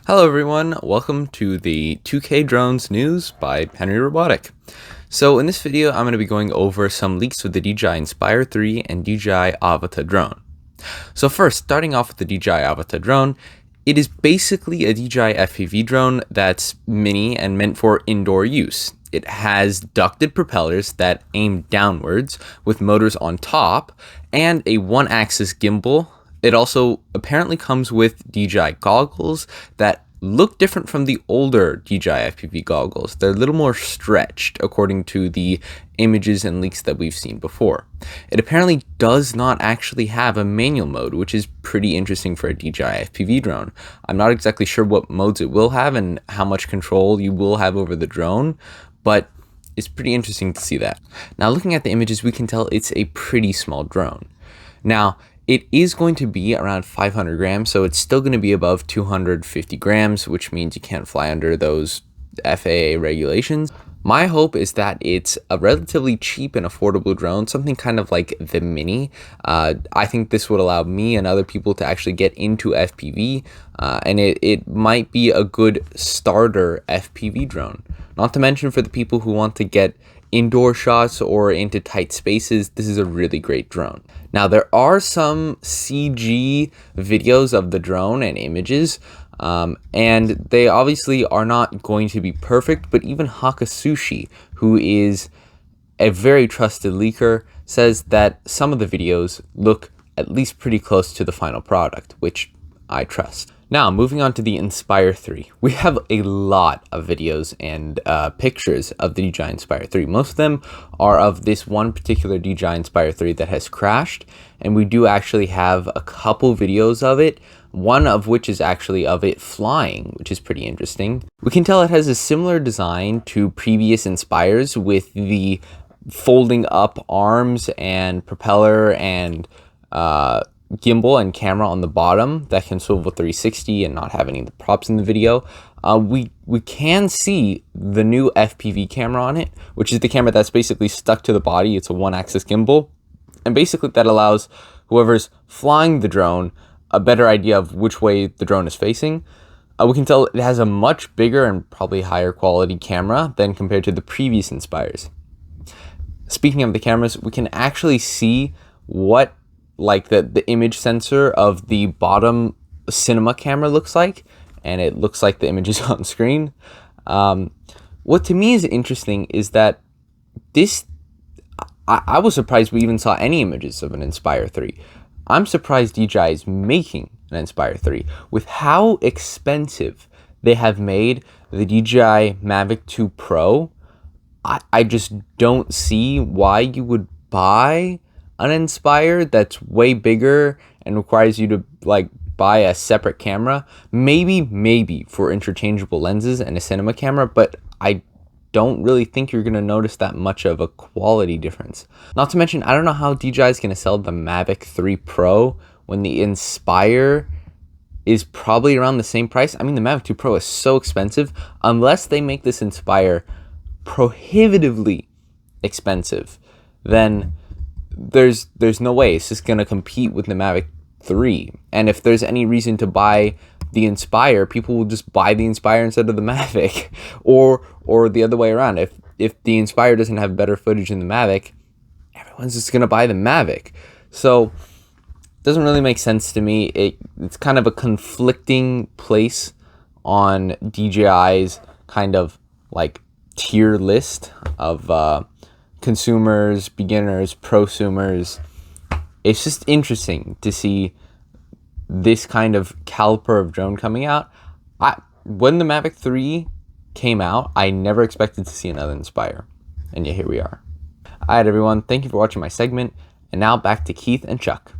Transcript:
Hello everyone, welcome to the 2K Drones News by Henry Robotic. So in this video, I'm going to be going over some leaks with the DJI Inspire 3 and DJI Avata drone. So first, starting off with the DJI Avata drone, it is basically a DJI FPV drone that's mini and meant for indoor use. It has ducted propellers that aim downwards with motors on top and a one-axis gimbal. It also apparently comes with DJI goggles that look different from the older DJI FPV goggles. They're a little more stretched according to the images and leaks that we've seen before. It apparently does not actually have a manual mode, which is pretty interesting for a DJI FPV drone. I'm not exactly sure what modes it will have and how much control you will have over the drone, but it's pretty interesting to see that. Now, looking at the images, we can tell it's a pretty small drone. Now, it is going to be around 500 grams, so it's still going to be above 250 grams, which means you can't fly under those FAA regulations. My hope is that it's a relatively cheap and affordable drone, something kind of like the Mini. I think this would allow me and other people to actually get into FPV, and it might be a good starter FPV drone. Not to mention for the people who want to get indoor shots or into tight spaces, this is a really great drone. Now, there are some CG videos of the drone and images, and they obviously are not going to be perfect, but even Hakasushi, who is a very trusted leaker, says that some of the videos look at least pretty close to the final product, which I trust. Now, moving on to the Inspire 3. We have a lot of videos and pictures of the DJI Inspire 3. Most of them are of this one particular DJI Inspire 3 that has crashed, and we do actually have a couple videos of it, one of which is actually of it flying, which is pretty interesting. We can tell it has a similar design to previous Inspires with the folding up arms and propeller and gimbal and camera on the bottom that can swivel 360 and not have any of the props in the video. We can see the new FPV camera on it, which is the camera that's basically stuck to the body. It's a one-axis gimbal, and basically that allows whoever's flying the drone a better idea of which way the drone is facing. We can tell it has a much bigger and probably higher quality camera than compared to the previous Inspires. Speaking of the cameras, we can actually see what the image sensor of the bottom cinema camera looks like, and it looks like the images on screen. What to me is interesting is that I was surprised we even saw any images of an Inspire 3. I'm surprised DJI is making an Inspire 3. With how expensive they have made the DJI Mavic 2 Pro, I just don't see why you would buy an Inspire that's way bigger and requires you to buy a separate camera. Maybe for interchangeable lenses and a cinema camera, but I don't really think you're going to notice that much of a quality difference. Not to mention, I don't know how DJI is going to sell the Mavic 3 Pro when the Inspire is probably around the same price. I mean, the Mavic 2 Pro is so expensive. Unless they make this Inspire prohibitively expensive, then there's no way it's just going to compete with the Mavic 3. And if there's any reason to buy the Inspire, people will just buy the Inspire instead of the Mavic, or the other way around. If the Inspire doesn't have better footage than the Mavic, everyone's just going to buy the Mavic. So it doesn't really make sense to me. It's kind of a conflicting place on DJI's kind of tier list of consumers, beginners, prosumers. It's just interesting to see this kind of caliber of drone coming out. When the Mavic 3 came out, I never expected to see another Inspire, and yet here we are. All right, everyone, thank you for watching my segment, and now back to Keith and Chuck.